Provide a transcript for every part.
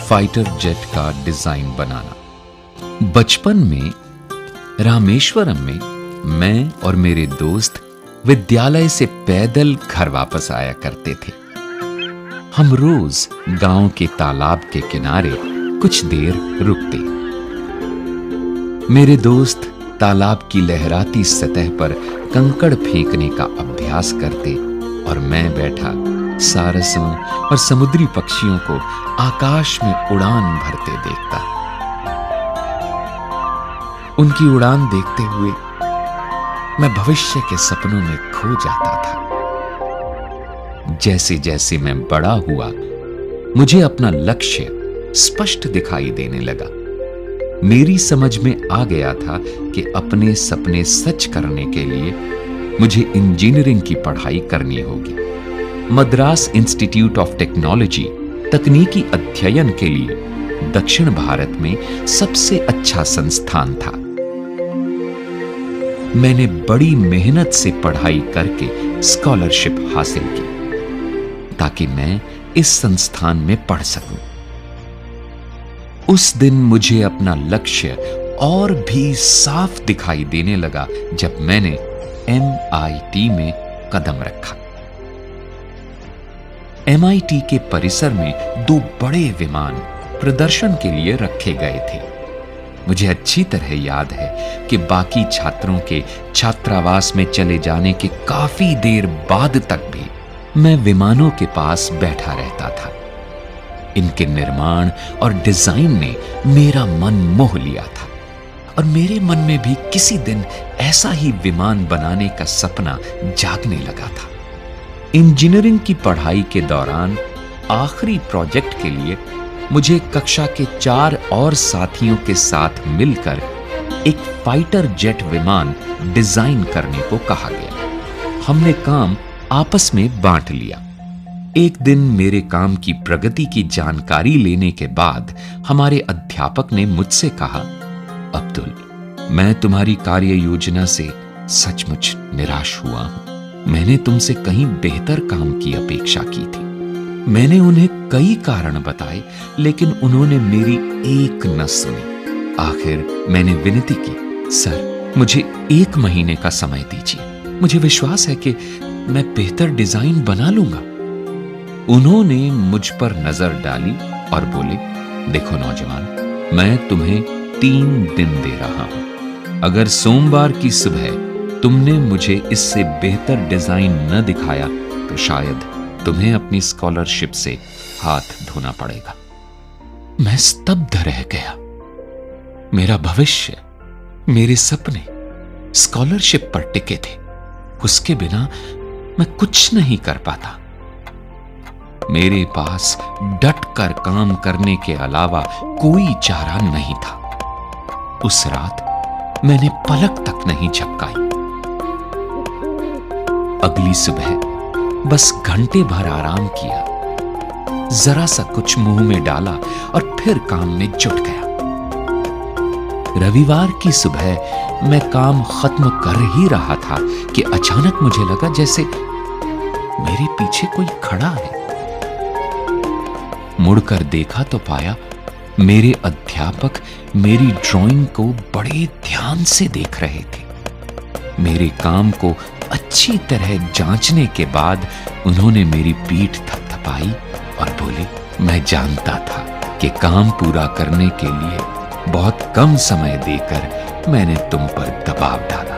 Fighter jet का design बनाना। बचपन में रामेश्वरम में मैं और मेरे दोस्त विद्यालय से पैदल घर वापस आया करते थे। हम रोज गांव के तालाब के किनारे कुछ देर रुकते। मेरे दोस्त तालाब की लहराती सतह पर कंकड़ फेंकने का अभ्यास करते और मैं बैठा सारसों और समुद्री पक्षियों को आकाश में उड़ान भरते देखता। उनकी उड़ान देखते हुए मैं भविष्य के सपनों में खो जाता था। जैसे जैसे मैं बड़ा हुआ, मुझे अपना लक्ष्य स्पष्ट दिखाई देने लगा। मेरी समझ में आ गया था कि अपने सपने सच करने के लिए मुझे इंजीनियरिंग की पढ़ाई करनी होगी। मद्रास इंस्टीट्यूट ऑफ टेक्नोलॉजी तकनीकी अध्ययन के लिए दक्षिण भारत में सबसे अच्छा संस्थान था। मैंने बड़ी मेहनत से पढ़ाई करके स्कॉलरशिप हासिल की ताकि मैं इस संस्थान में पढ़ सकूं। उस दिन मुझे अपना लक्ष्य और भी साफ दिखाई देने लगा जब मैंने MIT में कदम रखा। MIT के परिसर में 2 बड़े विमान प्रदर्शन के लिए रखे गए थे। मुझे अच्छी तरह याद है कि बाकी छात्रों के छात्रावास में चले जाने के काफी देर बाद तक भी मैं विमानों के पास बैठा रहता था। इनके निर्माण और डिजाइन ने मेरा मन मोह लिया था और मेरे मन में भी किसी दिन ऐसा ही विमान बनाने का सपना जागने लगा था। इंजीनियरिंग की पढ़ाई के दौरान आखिरी प्रोजेक्ट के लिए मुझे कक्षा के 4 और साथियों के साथ मिलकर एक फाइटर जेट विमान डिजाइन करने को कहा गया। हमने काम आपस में बांट लिया। एक दिन मेरे काम की प्रगति की जानकारी लेने के बाद हमारे अध्यापक ने मुझसे कहा, अब्दुल, मैं तुम्हारी कार्य योजना से सचमुच निराश हुआ हूं। मैंने तुमसे कहीं बेहतर काम की अपेक्षा की थी। मैंने उन्हें कई कारण बताए, लेकिन उन्होंने मेरी एक न सुनी। आखिर मैंने विनती की, सर, मुझे 1 महीने का समय दीजिए। मुझे विश्वास है कि मैं बेहतर डिजाइन बना लूंगा। उन्होंने मुझ पर नजर डाली और बोले, देखो नौजवान, मैं तुम्हें 3 दिन दे रहा हूं। अगर सोमवार की सुबह तुमने मुझे इससे बेहतर डिजाइन न दिखाया तो शायद तुम्हें अपनी स्कॉलरशिप से हाथ धोना पड़ेगा। मैं स्तब्ध रह गया। मेरा भविष्य, मेरे सपने स्कॉलरशिप पर टिके थे। उसके बिना मैं कुछ नहीं कर पाता। मेरे पास डट कर काम करने के अलावा कोई चारा नहीं था। उस रात मैंने पलक तक नहीं झपकाई। अगली सुबह बस घंटे भर आराम किया, जरा सा कुछ मुंह में डाला और फिर काम में जुट गया। रविवार की सुबह मैं काम खत्म कर ही रहा था कि अचानक मुझे लगा जैसे मेरे पीछे कोई खड़ा है। मुड़कर देखा तो पाया मेरे अध्यापक मेरी ड्राइंग को बड़े ध्यान से देख रहे थे। मेरे काम को अच्छी तरह जांचने के बाद उन्होंने मेरी पीठ थपथपाई और बोले, मैं जानता था कि काम पूरा करने के लिए बहुत कम समय देकर मैंने तुम पर दबाव डाला,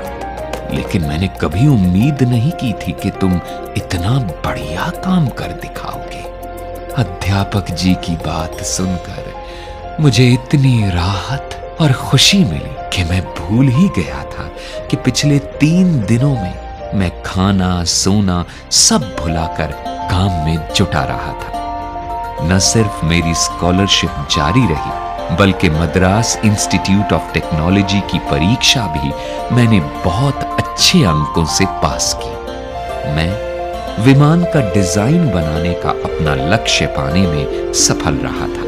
लेकिन मैंने कभी उम्मीद नहीं की थी कि तुम इतना बढ़िया काम कर दिखाओगे। अध्यापक जी की बात सुनकर मुझे इतनी राहत और खुशी मिली कि मैं भूल ही गया था कि पिछले 3 दिनों में मैं खाना सोना सब भुलाकर काम में जुटा रहा था। न सिर्फ मेरी स्कॉलरशिप जारी रही, बल्कि मद्रास इंस्टीट्यूट ऑफ टेक्नोलॉजी की परीक्षा भी मैंने बहुत अच्छे अंकों से पास की। मैं विमान का डिजाइन बनाने का अपना लक्ष्य पाने में सफल रहा था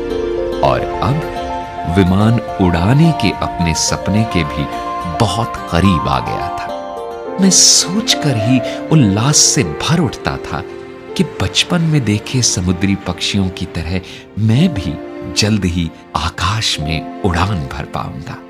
और अब विमान उड़ाने के अपने सपने के भी बहुत करीब आ गया था। मैं सोचकर ही उल्लास से भर उठता था कि बचपन में देखे समुद्री पक्षियों की तरह मैं भी जल्द ही आकाश में उड़ान भर पाऊंगा।